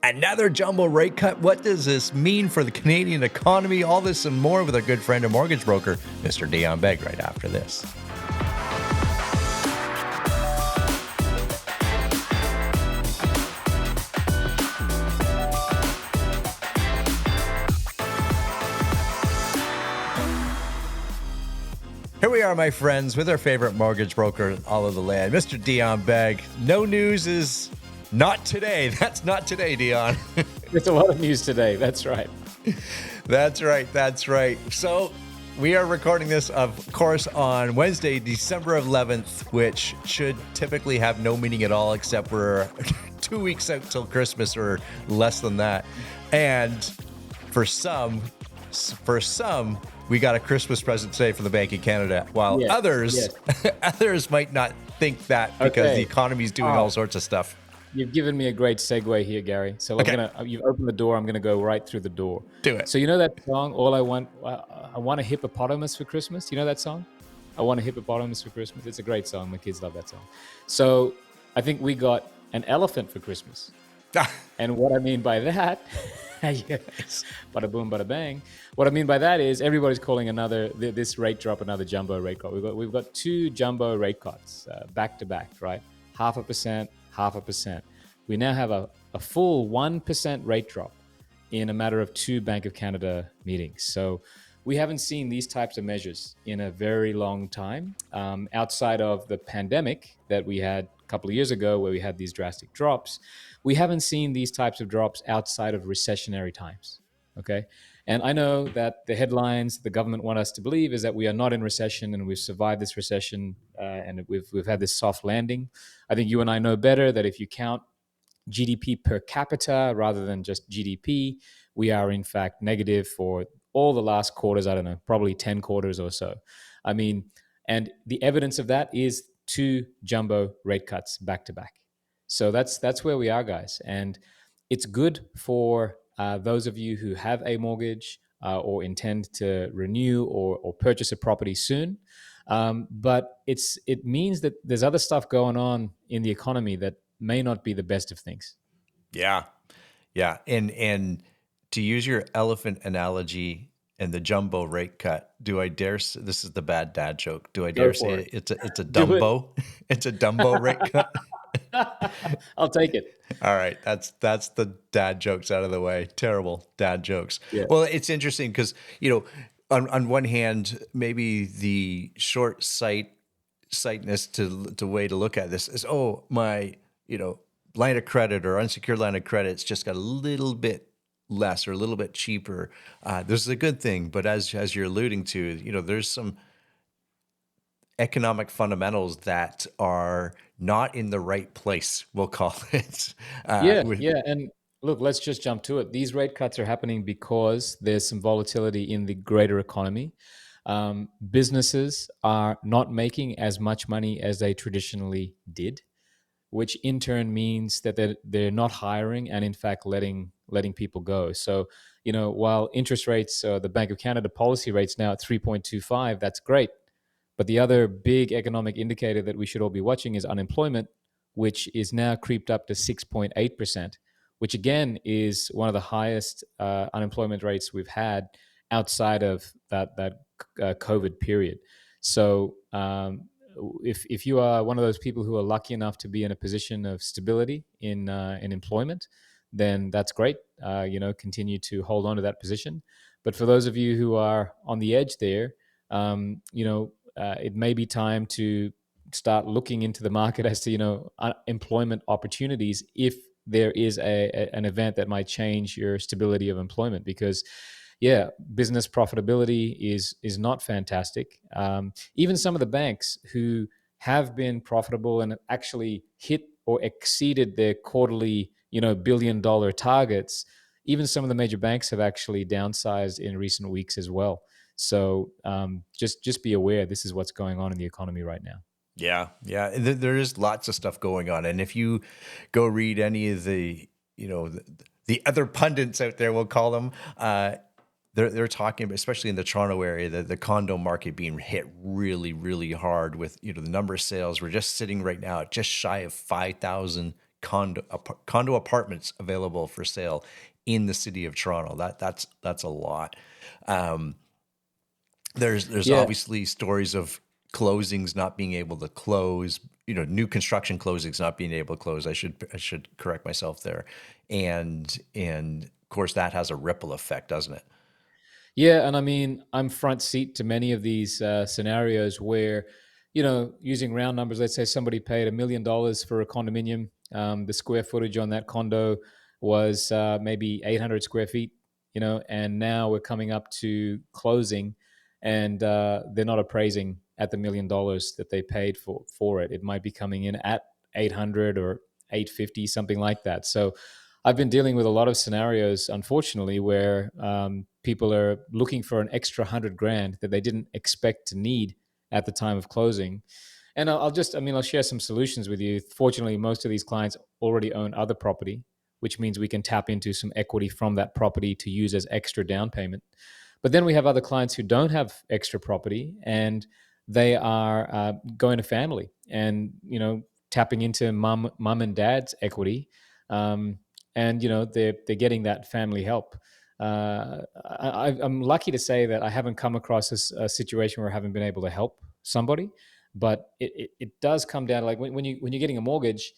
Another jumbo rate cut. What does this mean for the Canadian economy? All this and more with our good friend and mortgage broker, Mr. Dion Beg, right after this. Here we are, my friends, with our favorite mortgage broker in all of the land, Mr. Dion Beg. No news is not today. That's not today, Dion. There's a lot of news today. That's right. That's right. So we are recording this, of course, on Wednesday, December 11th, which should typically have no meaning at all, except we're 2 weeks out till Christmas or less than that. And for some, we got a Christmas present today from the Bank of Canada, while others might not think that because the economy is doing all sorts of stuff. You've given me a great segue here, Gary. So you've opened the door. I'm going to go right through the door. Do it. So you know that song, I want a hippopotamus for Christmas. Do you know that song? I want a hippopotamus for Christmas. It's a great song. My kids love that song. So I think we got an elephant for Christmas. And what I mean by that, yes, bada boom, bada bang. What I mean by that is everybody's calling this rate drop another jumbo rate cut. We've got two jumbo rate cuts back to back, right? 0.5%. We now have a full 1% rate drop in a matter of two Bank of Canada meetings. So we haven't seen these types of measures in a very long time, outside of the pandemic that we had a couple of years ago where we had these drastic drops. We haven't seen these types of drops outside of recessionary times, okay? And I know that the headlines the government want us to believe is that we are not in recession and we've survived this recession and we've had this soft landing. I think you and I know better that if you count GDP per capita rather than just GDP, we are in fact negative for all the last quarters, I don't know, probably 10 quarters or so. I mean, and the evidence of that is two jumbo rate cuts back to back. So that's where we are, guys. And it's good for those of you who have a mortgage or intend to renew or purchase a property soon. But it means that there's other stuff going on in the economy that may not be the best of things. Yeah. And to use your elephant analogy and the jumbo rate cut, do I dare say, this is the bad dad joke, do I dare say it's a Dumbo? It's a Dumbo rate cut? I'll take it. All right. That's the dad jokes out of the way. Terrible dad jokes. Yeah. Well, it's interesting because, on one hand, maybe the sightness to way to look at this is, my, line of credit or unsecured line of credit's just got a little bit less or a little bit cheaper. This is a good thing. But as you're alluding to, there's some economic fundamentals that are not in the right place, we'll call it. And look, let's just jump to it. These rate cuts are happening because there's some volatility in the greater economy. Businesses are not making as much money as they traditionally did, which in turn means that they're not hiring and in fact letting people go. So, while interest rates, the Bank of Canada policy rates now at 3.25, that's great. But the other big economic indicator that we should all be watching is unemployment, which is now creeped up to 6.8%, which again is one of the highest unemployment rates we've had outside of that COVID period. So if you are one of those people who are lucky enough to be in a position of stability in employment, then that's great. Continue to hold on to that position. But for those of you who are on the edge there, it may be time to start looking into the market as to employment opportunities if there is an event that might change your stability of employment, because business profitability is not fantastic. Even some of the banks who have been profitable and actually hit or exceeded their quarterly billion-dollar targets, even some of the major banks have actually downsized in recent weeks as well. So just be aware, this is what's going on in the economy right now. Yeah. There is lots of stuff going on. And if you go read any of the other pundits out there, we'll call them, they're talking, especially in the Toronto area, the condo market being hit really, really hard with, the number of sales. We're just sitting right now at just shy of 5,000 condo apartments available for sale in the city of Toronto. That's a lot. Um, there's Yeah, obviously stories of closings not being able to close, new construction closings not being able to close. I should correct myself there. And of course that has a ripple effect, doesn't it? yeah, and I mean, I'm front seat to many of these scenarios where, using round numbers, let's say somebody paid $1 million for a condominium. The square footage on that condo was maybe 800 square feet, and now we're coming up to closing, and they're not appraising at the $1 million that they paid for it. It might be coming in at 800 or 850, something like that. So I've been dealing with a lot of scenarios, unfortunately, where people are looking for an extra 100 grand that they didn't expect to need at the time of closing. And I'll share some solutions with you. Fortunately, most of these clients already own other property, which means we can tap into some equity from that property to use as extra down payment. But then we have other clients who don't have extra property and they are going to family and tapping into mom and dad's equity, um, and they're getting that family help. I'm lucky to say that I haven't come across a situation where I haven't been able to help somebody, but it does come down to, like, when you're getting a mortgage.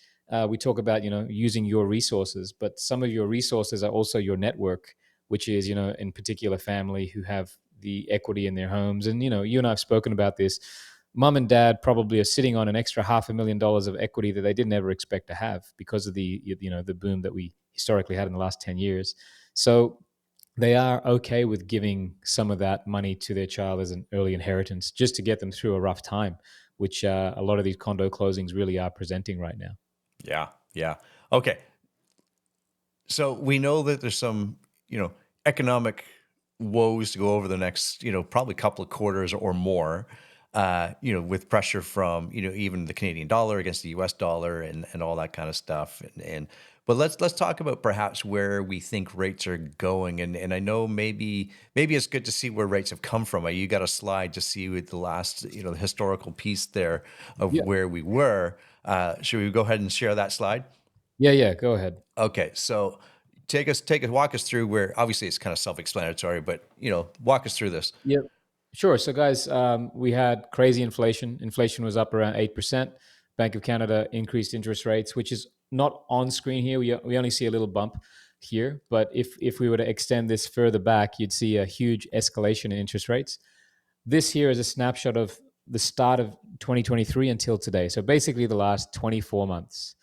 We talk about using your resources, but some of your resources are also your network, which is in particular family who have the equity in their homes. And you and I've spoken about this. Mum and dad probably are sitting on an extra $500,000 of equity that they didn't ever expect to have because of the boom that we historically had in the last 10 years. So they are okay with giving some of that money to their child as an early inheritance just to get them through a rough time, which a lot of these condo closings really are presenting right now. Yeah, yeah. Okay. So we know that there's some, economic woes to go over the next, probably couple of quarters or more, with pressure from, even the Canadian dollar against the US dollar and all that kind of stuff. But let's talk about perhaps where we think rates are going. And I know maybe it's good to see where rates have come from. You got a slide to see with the last, the historical piece there of Yeah. where we were. Should we go ahead and share that slide? Yeah, go ahead. Okay, so walk us through where, obviously it's kind of self-explanatory, but walk us through this. Yeah. Sure. So, guys, we had crazy inflation. Inflation was up around 8%. Bank of Canada increased interest rates, which is not on screen here. We only see a little bump here. But if we were to extend this further back, you'd see a huge escalation in interest rates. This here is a snapshot of the start of 2023 until today. So basically the last 24 months.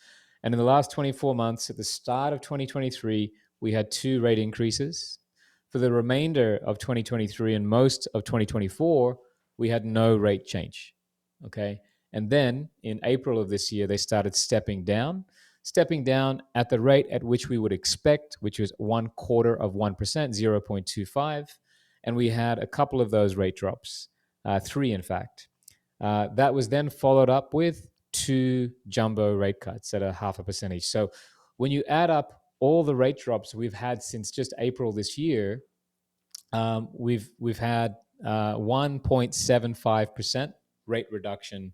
And in the last 24 months, at the start of 2023, we had two rate increases. For the remainder of 2023 and most of 2024, we had no rate change. Okay. And then in April of this year, they started stepping down at the rate at which we would expect, which was 1/4 of 1%, 0.25. And we had a couple of those rate drops, three, in fact. That was then followed up with two jumbo rate cuts at a 0.5% each. So when you add up all the rate drops we've had since just April this year, we've had 1.75% rate reduction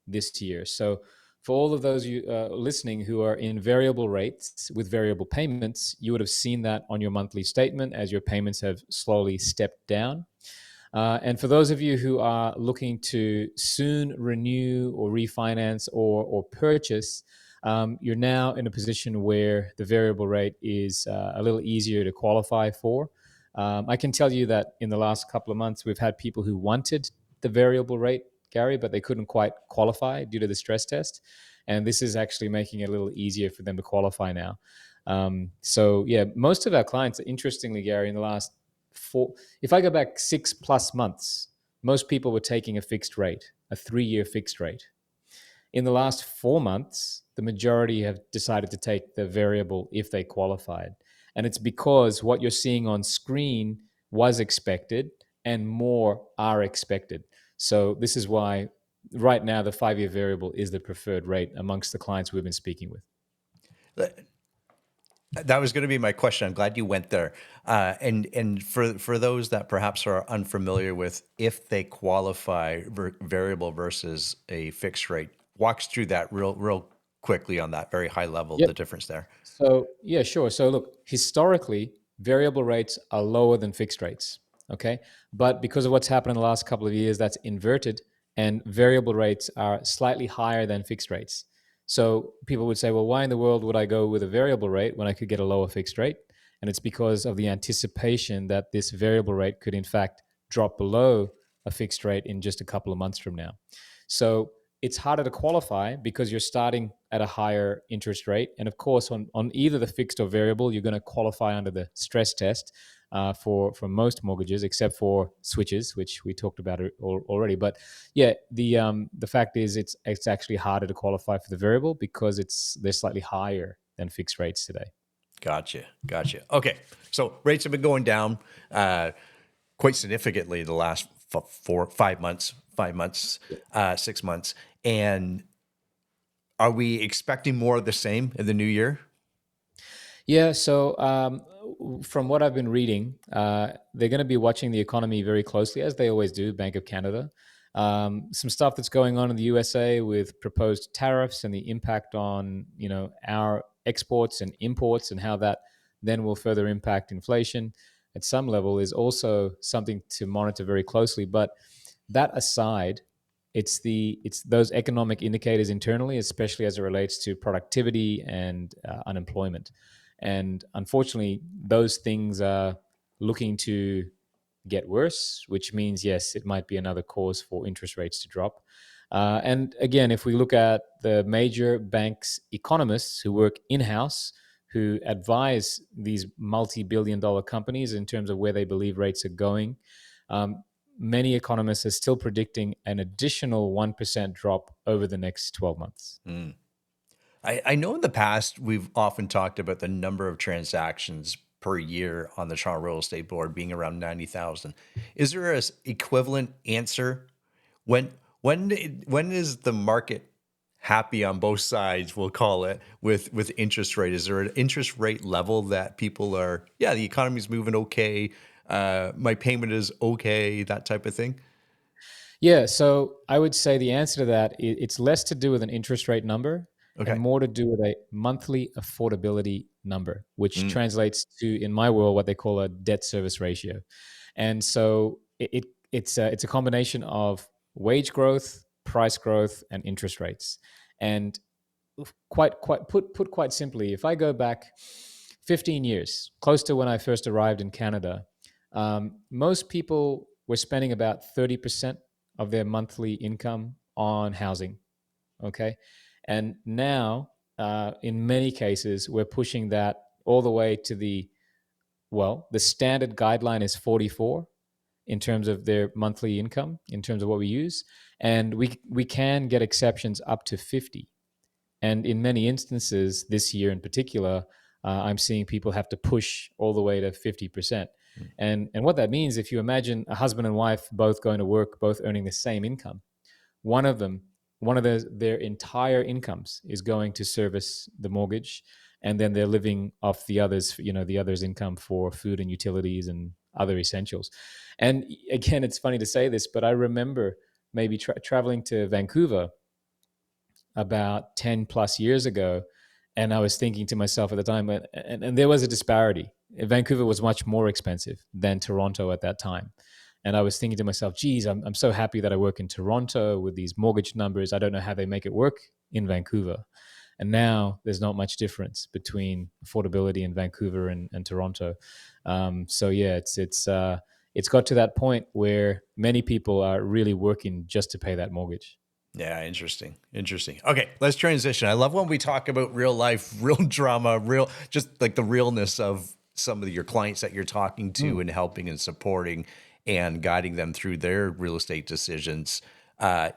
this year. So for all of those you listening who are in variable rates with variable payments, you would have seen that on your monthly statement as your payments have slowly stepped down. And for those of you who are looking to soon renew or refinance or purchase, you're now in a position where the variable rate is a little easier to qualify for. I can tell you that in the last couple of months, we've had people who wanted the variable rate, Gary, but they couldn't quite qualify due to the stress test. And this is actually making it a little easier for them to qualify now. So, yeah, most of our clients, interestingly, Gary, in the last four, if I go back 6+ months, most people were taking a fixed rate, a 3-year fixed rate. In the last 4 months, the majority have decided to take the variable if they qualified. And it's because what you're seeing on screen was expected and more are expected. So this is why right now the 5-year variable is the preferred rate amongst the clients we've been speaking with. That was going to be my question. I'm glad you went there. And for those that perhaps are unfamiliar with if they qualify variable versus a fixed rate, walk us through that real quickly on that very high level, Yep. the difference there. So, yeah, sure. So, look, historically, variable rates are lower than fixed rates. Okay. But because of what's happened in the last couple of years, that's inverted, and variable rates are slightly higher than fixed rates. So, people would say, well, why in the world would I go with a variable rate when I could get a lower fixed rate? And it's because of the anticipation that this variable rate could, in fact, drop below a fixed rate in just a couple of months from now. So, it's harder to qualify because you're starting at a higher interest rate. And of course, on either the fixed or variable, you're going to qualify under the stress test for most mortgages, except for switches, which we talked about already. But yeah, the fact is, it's actually harder to qualify for the variable because they're slightly higher than fixed rates today. Gotcha. Okay, so rates have been going down quite significantly the last 5 months, 5 months, 6 months, and are we expecting more of the same in the new year? Yeah, so from what I've been reading, they're going to be watching the economy very closely, as they always do, Bank of Canada. Some stuff that's going on in the USA with proposed tariffs and the impact on our exports and imports, and how that then will further impact inflation at some level is also something to monitor very closely. But that aside, it's those economic indicators internally, especially as it relates to productivity and unemployment. And unfortunately, those things are looking to get worse, which means, yes, it might be another cause for interest rates to drop. And again, if we look at the major banks' economists who work in house, who advise these multi billion-dollar companies in terms of where they believe rates are going, um, many economists are still predicting an additional 1% drop over the next 12 months. Mm. I know in the past we've often talked about the number of transactions per year on the Toronto Real Estate Board being around 90,000. Is there a equivalent answer? When when is the market happy on both sides, we'll call it, with interest rate? Is there an interest rate level that people are, yeah, the economy's moving okay, my payment is okay, that type of thing? Yeah, so I would say the answer to that, it's less to do with an interest rate number and Okay. more to do with a monthly affordability number, which Mm, translates to, in my world, what they call a debt service ratio. And so it's a combination of wage growth, price growth, and interest rates. And quite quite simply, if I go back 15 years, close to when I first arrived in Canada, most people were spending about 30% of their monthly income on housing. Okay. And now, in many cases, we're pushing that all the way to the standard guideline is 44 in terms of their monthly income, in terms of what we use. And we can get exceptions up to 50. And in many instances, this year in particular, I'm seeing people have to push all the way to 50%. mm, And what that means, if you imagine a husband and wife both going to work, both earning the same income, one of them, one of their entire incomes is going to service the mortgage, and then they're living off the other's income for food and utilities and other essentials. And again, it's funny to say this, but I remember maybe traveling to Vancouver about 10 plus years ago. And I was thinking to myself at the time, and there was a disparity. Vancouver was much more expensive than Toronto at that time. And I was thinking to myself, geez, I'm so happy that I work in Toronto with these mortgage numbers. I don't know how they make it work in Vancouver. And now there's not much difference between affordability in Vancouver and Toronto. So yeah, it's got to that point where many people are really working just to pay that mortgage. yeah, interesting. Okay, let's transition. I love when we talk about real life, real drama, real, just like the realness of some of your clients that you're talking to Mm. and helping and supporting and guiding them through their real estate decisions.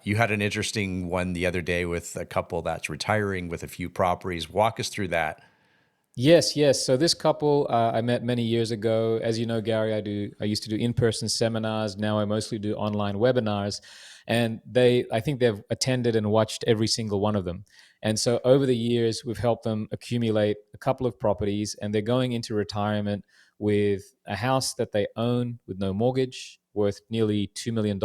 You had an interesting one the other day with a couple that's retiring with a few properties. Walk us through that. Yes, yes. So this couple I met many years ago. As you know, Gary, I used to do in-person seminars. Now I mostly do online webinars, and I think they've attended and watched every single one of them. And so over the years, we've helped them accumulate a couple of properties, and they're going into retirement with a house that they own with no mortgage, worth nearly $2 million,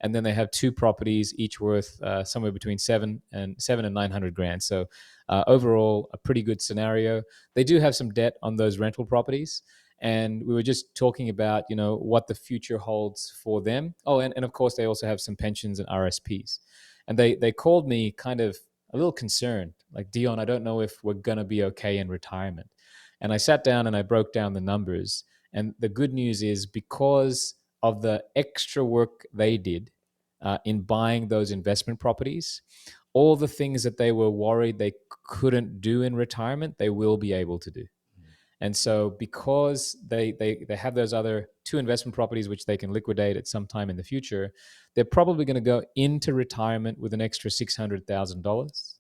and then they have two properties, each worth somewhere between seven and 900 grand. So overall, a pretty good scenario. They do have some debt on those rental properties, and we were just talking about what the future holds for them. Oh, and of course they also have some pensions and RSPs. And they called me kind of a little concerned, like, Dion, I don't know if we're going to be okay in retirement. And I sat down and I broke down the numbers. And the good news is, because of the extra work they did in buying those investment properties, all the things that they were worried they couldn't do in retirement, they will be able to do. And so, because they have those other two investment properties which they can liquidate at some time in the future, they're probably going to go into retirement with an extra $600,000.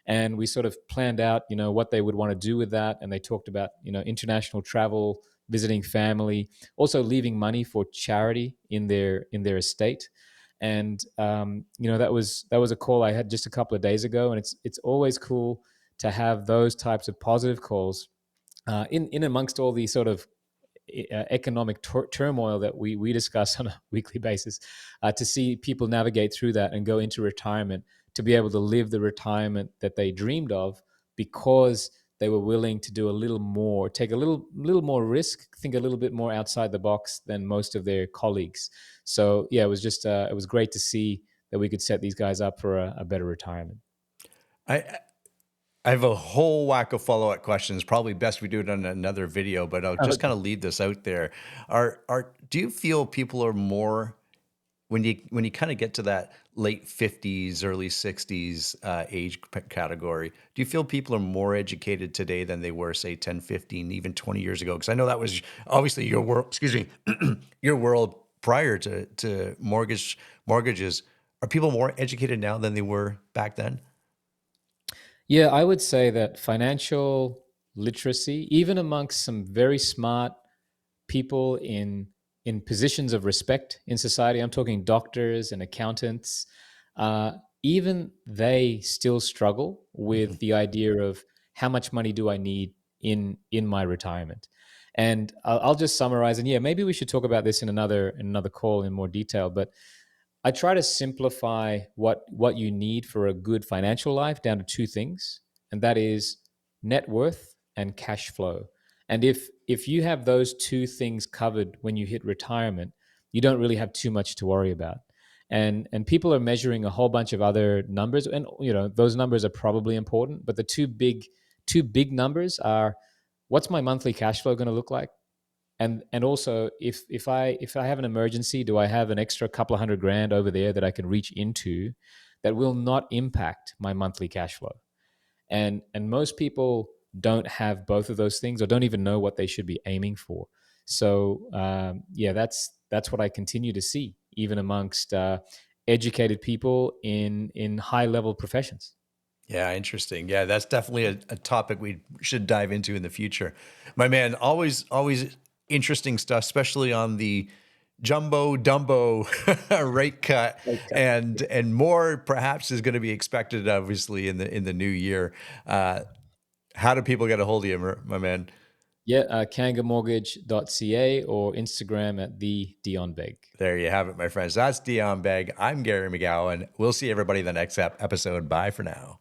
And we sort of planned out, what they would want to do with that. And they talked about, international travel, visiting family, also leaving money for charity in their estate. And that was a call I had just a couple of days ago. And it's always cool to have those types of positive calls in amongst all the sort of economic turmoil that we discuss on a weekly basis, to see people navigate through that and go into retirement, to be able to live the retirement that they dreamed of, because they were willing to do a little more, take a little more risk, think a little bit more outside the box than most of their colleagues. So yeah, it was just it was great to see that we could set these guys up for a better retirement. I I have a whole whack of follow-up questions. Probably best we do it on another video, but I'll just kind Okay. of leave this out there. Do you feel people are more, when you kind of get to that late 50s, early 60s age category, do you feel people are more educated today than they were, say, 10, 15, even 20 years ago? Because I know that was obviously your world, excuse me, your world prior to mortgages. Are people more educated now than they were back then? Yeah, I would say that financial literacy, even amongst some very smart people in positions of respect in society, I'm talking doctors and accountants, uh, even they still struggle Mhm. with the idea of how much money do I need in my retirement. And I'll just summarize. And yeah, maybe we should talk about this in another call in more detail. But I try to simplify what you need for a good financial life down to two things, and that is net worth and cash flow. And if you have those two things covered when you hit retirement, you don't really have too much to worry about. And people are measuring a whole bunch of other numbers, and those numbers are probably important, but the two big numbers are, what's my monthly cash flow going to look like? And also, if I have an emergency, do I have an extra couple of hundred grand over there that I can reach into that will not impact my monthly cash flow? And most people don't have both of those things, or don't even know what they should be aiming for. So yeah, that's what I continue to see, even amongst educated people in high level professions. Yeah, interesting. Yeah, that's definitely a topic we should dive into in the future. My man, always interesting stuff, especially on the jumbo dumbo rate cut, Okay. and more perhaps is going to be expected, obviously, in the new year. Uh, how do people get a hold of you, my man? Yeah, kangamortgage.ca or Instagram at the Dion Beg. There you have it, my friends. That's Dion Beg. I'm Gary McGowan. We'll see everybody in the next episode. Bye for now.